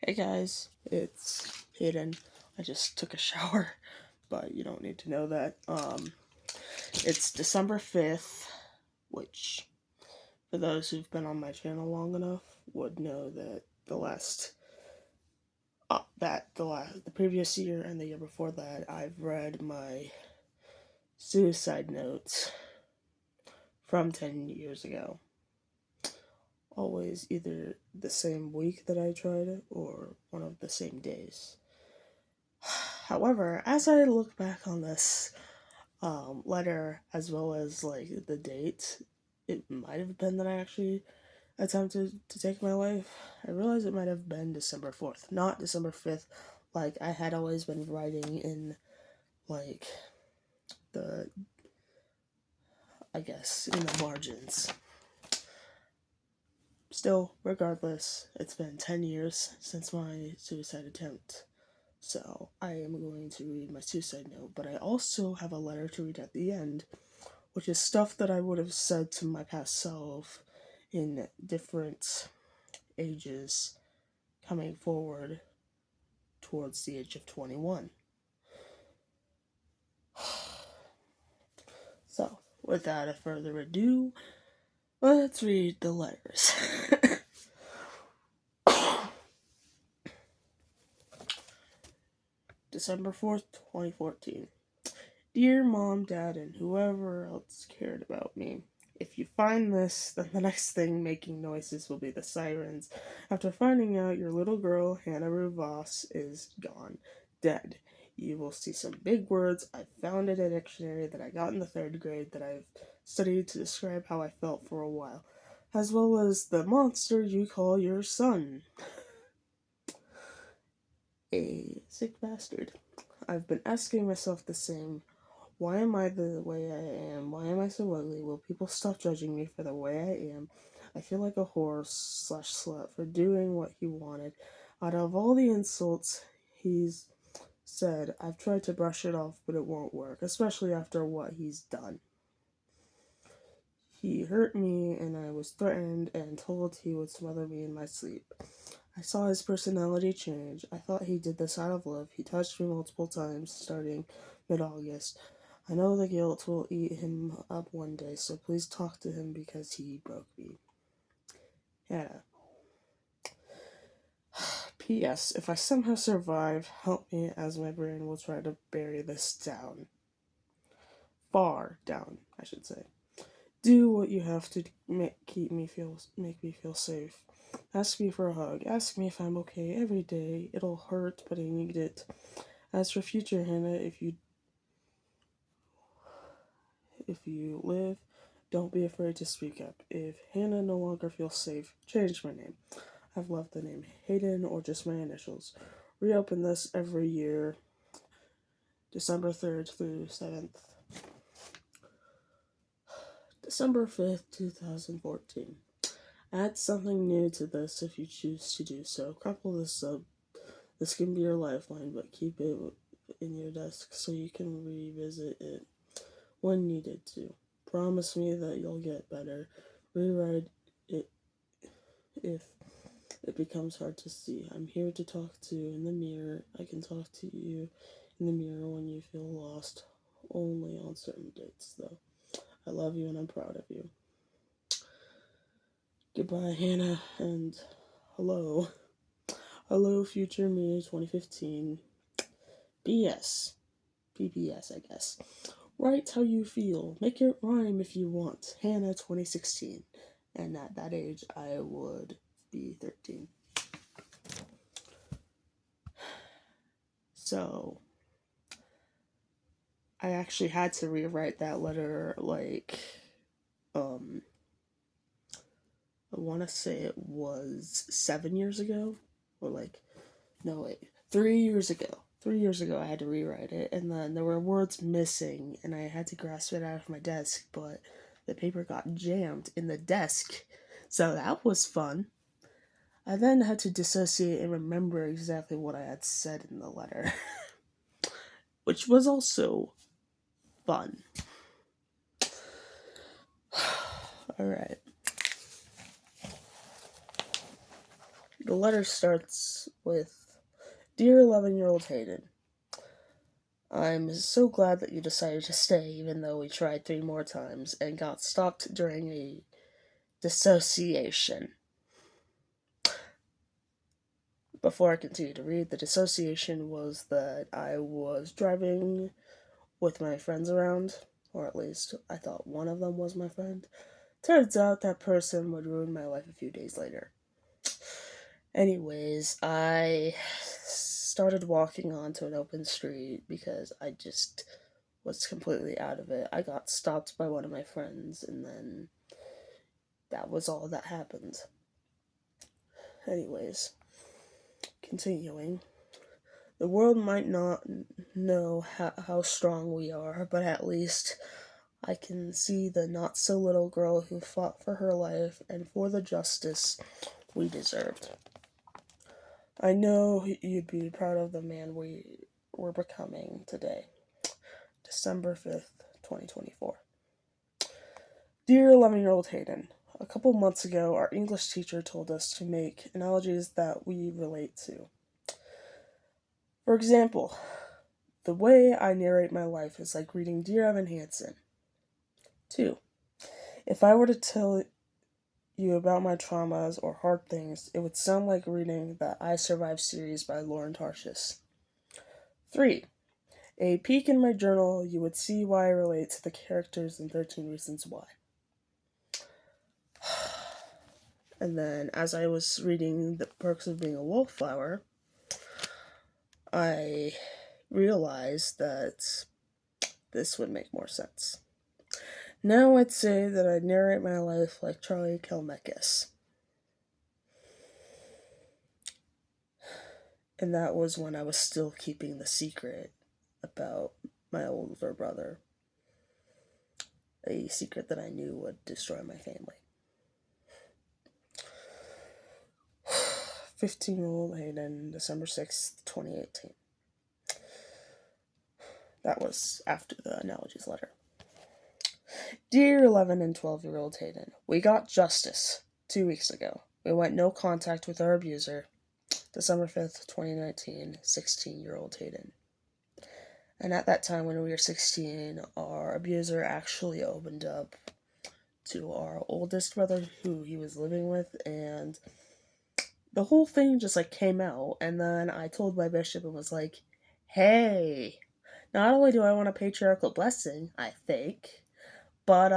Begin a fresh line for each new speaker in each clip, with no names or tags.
Hey guys, it's Hayden. I just took a shower, but you don't need to know that. It's December 5th, which, for those who've been on my channel long enough, would know that the previous year and the year before that, I've read my suicide notes from 10 years ago. Always either the same week that I tried it or one of the same days. However, as I look back on this letter as well as like the date, it might have been that I actually attempted to take my life. I realized it might have been December 4th, not December 5th, like I had always been writing in like the, I guess, in the margins. Still, regardless, it's been 10 years since my suicide attempt. So, I am going to read my suicide note, but I also have a letter to read at the end, which is stuff that I would have said to my past self in different ages coming forward towards the age of 21. So, without further ado, let's read the letters. December 4th, 2014. Dear Mom, Dad, and whoever else cared about me, if you find this, then the next thing making noises will be the sirens. After finding out your little girl, Hannah Rue Voss, is gone, dead, you will see some big words I found in a dictionary that I got in the 3rd grade that I've studied to describe how I felt for a while, as well as the monster you call your son. A sick bastard. I've been asking myself the same. Why am I the way I am? Why am I so ugly? Will people stop judging me for the way I am? I feel like a whore / slut for doing what he wanted. Out of all the insults he's said, I've tried to brush it off, but it won't work, especially after what he's done. He hurt me, and I was threatened and told he would smother me in my sleep. I saw his personality change. I thought he did this out of love. He touched me multiple times, starting mid-August. I know the guilt will eat him up one day, so please talk to him because he broke me. Hannah. P.S. If I somehow survive, help me, as my brain will try to bury this down. Far down, I should say. Do what you have to make me feel safe. Ask me for a hug. Ask me if I'm okay every day. It'll hurt, but I need it. As for future Hannah, if you live, don't be afraid to speak up. If Hannah no longer feels safe, change my name. I've loved the name Hayden or just my initials. Reopen this every year, December 3rd through 7th. December 5th, 2014. Add something new to this if you choose to do so. Couple this up. This can be your lifeline, but keep it in your desk so you can revisit it when needed to. Promise me that you'll get better. Rewrite it if it becomes hard to see. I'm here to talk to in the mirror. I can talk to you in the mirror when you feel lost. Only on certain dates, though. I love you and I'm proud of you. Goodbye, Hannah, and hello. Hello, future me, 2015. BS. PBS, I guess. Write how you feel. Make it rhyme if you want. Hannah, 2016. And at that age, I would be 13. So, I actually had to rewrite that letter, I want to say it was 7 years ago, or no, wait, 3 years ago. 3 years ago, I had to rewrite it, and then there were words missing, and I had to grasp it out of my desk, but the paper got jammed in the desk, so that was fun. I then had to dissociate and remember exactly what I had said in the letter, which was also fun. Alright. The letter starts with, "Dear 11-year-old Hayden, I'm so glad that you decided to stay even though we tried 3 more times and got stopped during a dissociation." Before I continue to read, the dissociation was that I was driving with my friends around, or at least I thought one of them was my friend. Turns out that person would ruin my life a few days later. Anyways, I started walking onto an open street because I just was completely out of it. I got stopped by one of my friends, and then that was all that happened. Anyways, continuing. The world might not know how strong we are, but at least I can see the not-so-little girl who fought for her life and for the justice we deserved. I know you'd be proud of the man we were becoming today. December 5th, 2024. Dear 11-year-old Hayden, a couple months ago, our English teacher told us to make analogies that we relate to. For example, the way I narrate my life is like reading Dear Evan Hansen. 2. If I were to tell you about my traumas or hard things, it would sound like reading the I Survived series by Lauren Tarshis. 3. A peek in my journal, you would see why I relate to the characters in 13 Reasons Why. And then, as I was reading The Perks of Being a Wallflower, I realized that this would make more sense. Now I'd say that I narrate my life like Charlie Kalmekis. And that was when I was still keeping the secret about my older brother. A secret that I knew would destroy my family. 15-year-old Hayden, December 6th, 2018. That was after the analogies letter. Dear 11 and 12-year-old Hayden, we got justice 2 weeks ago. We went no contact with our abuser. December 5th, 2019, 16-year-old Hayden. And at that time, when we were 16, our abuser actually opened up to our oldest brother, who he was living with, and the whole thing just, came out. And then I told my bishop and was like, hey, not only do I want a patriarchal blessing, I think, but,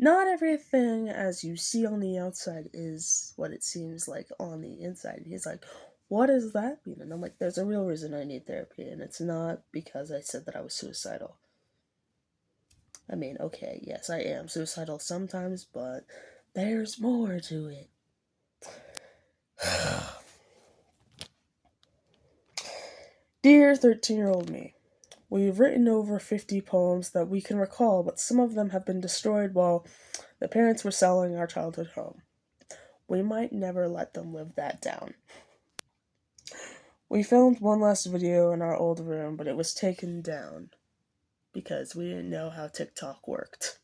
not everything as you see on the outside is what it seems like on the inside. And he's like, what does that mean? And I'm like, there's a real reason I need therapy, and it's not because I said that I was suicidal. I mean, okay, yes, I am suicidal sometimes, but there's more to it. Dear 13-year-old me, we've written over 50 poems that we can recall, but some of them have been destroyed while the parents were selling our childhood home. We might never let them live that down. We filmed one last video in our old room, but it was taken down because we didn't know how TikTok worked.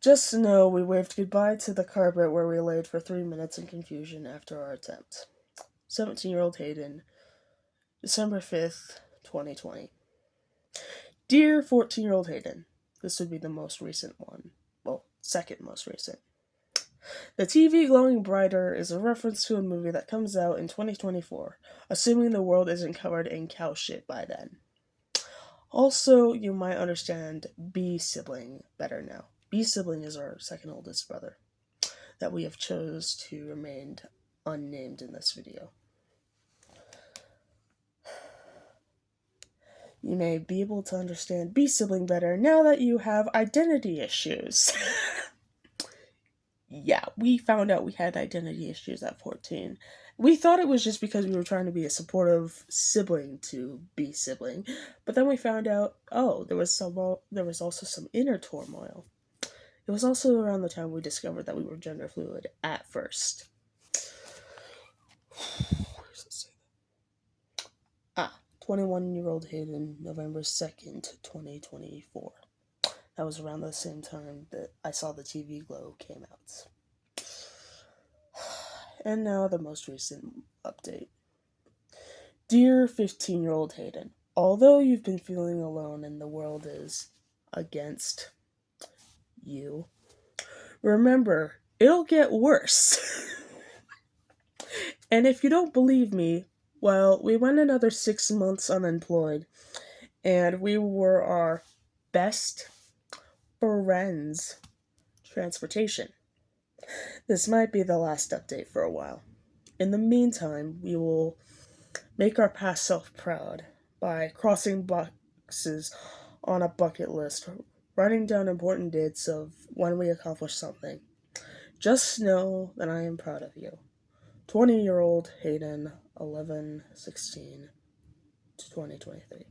Just know we waved goodbye to the carpet where we laid for 3 minutes in confusion after our attempt. 17-year-old Hayden, December 5th, 2020. Dear 14-year-old Hayden, this would be the most recent one. Well, second most recent. The TV glowing brighter is a reference to a movie that comes out in 2024, assuming the world isn't covered in cow shit by then. Also, you might understand B sibling better now. B sibling is our second oldest brother that we have chose to remain unnamed in this video. You may be able to understand B sibling better now that you have identity issues. Yeah, we found out we had identity issues at 14. We thought it was just because we were trying to be a supportive sibling to B sibling, but then we found out, there was also some inner turmoil. It was also around the time we discovered that we were gender fluid at first. Where does it say that? 21-year-old Hayden, November 2nd, 2024. That was around the same time that I saw the TV glow came out. And now the most recent update. Dear 15-year-old Hayden, although you've been feeling alone and the world is against you, remember, it'll get worse. And if you don't believe me, well, we went another 6 months unemployed, and we were our best friends' transportation. This might be the last update for a while. In the meantime, we will make our past self proud by crossing boxes on a bucket list, writing down important dates of when we accomplished something. Just know that I am proud of you. 20-year-old Hayden, 11/16 to 2023.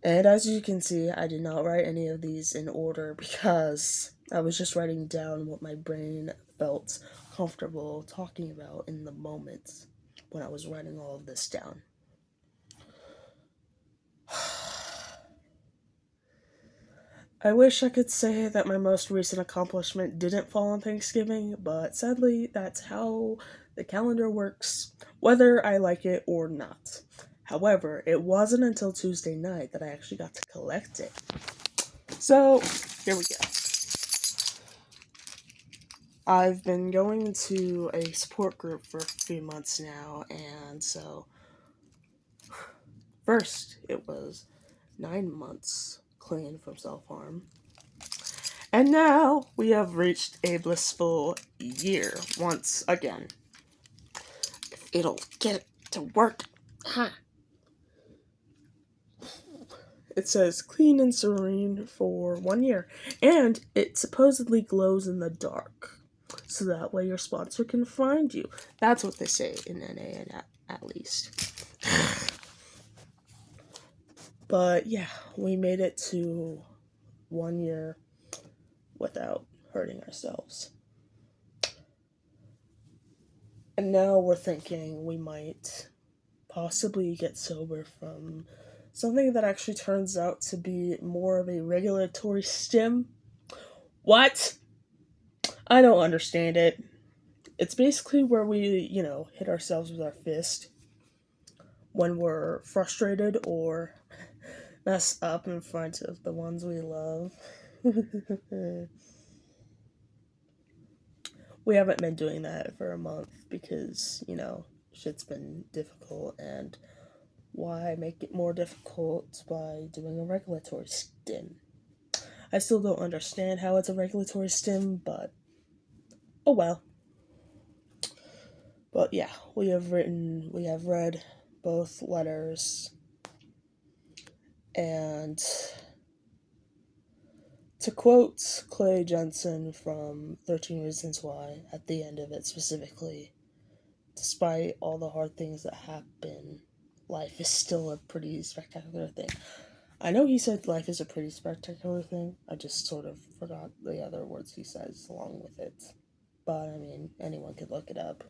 And as you can see, I did not write any of these in order because I was just writing down what my brain felt comfortable talking about in the moment when I was writing all of this down. I wish I could say that my most recent accomplishment didn't fall on Thanksgiving, but sadly, that's how the calendar works, whether I like it or not. However, it wasn't until Tuesday night that I actually got to collect it. So, here we go. I've been going to a support group for a few months now, and so first it was 9 months clean from self-harm. And now we have reached a blissful year once again. It'll get to work. Huh. It says clean and serene for 1 year, and it supposedly glows in the dark, so that way your sponsor can find you. That's what they say in NA, at least. But yeah, we made it to 1 year without hurting ourselves. And now we're thinking we might possibly get sober from something that actually turns out to be more of a regulatory stim. What? I don't understand it. It's basically where we, hit ourselves with our fist when we're frustrated or mess up in front of the ones we love. We haven't been doing that for a month because, shit's been difficult, and why make it more difficult by doing a regulatory stim? I still don't understand how it's a regulatory stim, but oh well. But yeah, we have read both letters, and to quote Clay Jensen from 13 Reasons Why, at the end of it specifically, despite all the hard things that happen, life is still a pretty spectacular thing. I know he said life is a pretty spectacular thing. I just sort of forgot the other words he says along with it. But, I mean, anyone could look it up.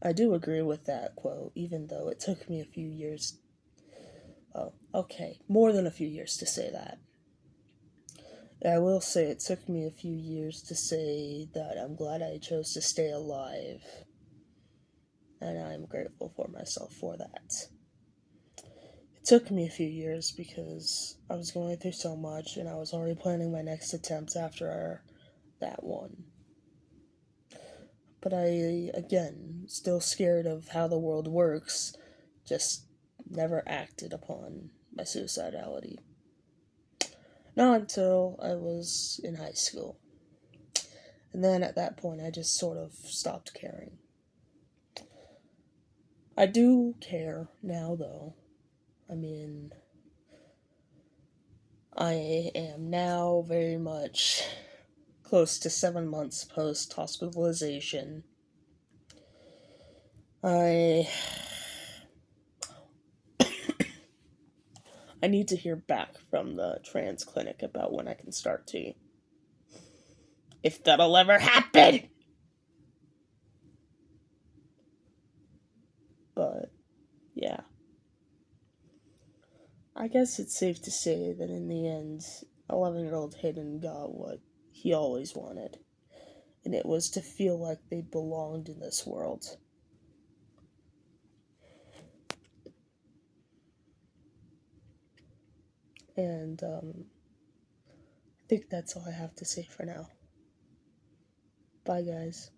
I do agree with that quote, even though it took me a few years. Oh, okay, more than a few years to say that. I will say it took me a few years to say that I'm glad I chose to stay alive. And I'm grateful for myself for that. It took me a few years because I was going through so much and I was already planning my next attempt after that one. But I, again, still scared of how the world works, just never acted upon my suicidality. Not until I was in high school. And then at that point, I just sort of stopped caring. I do care now, though. I mean, I am now very much close to 7 months post-hospitalization. I need to hear back from the trans clinic about when I can start T. If that'll ever happen! But, yeah. I guess it's safe to say that in the end, 11-year-old Hayden got what he always wanted, and it was to feel like they belonged in this world. And I think that's all I have to say for now. Bye, guys.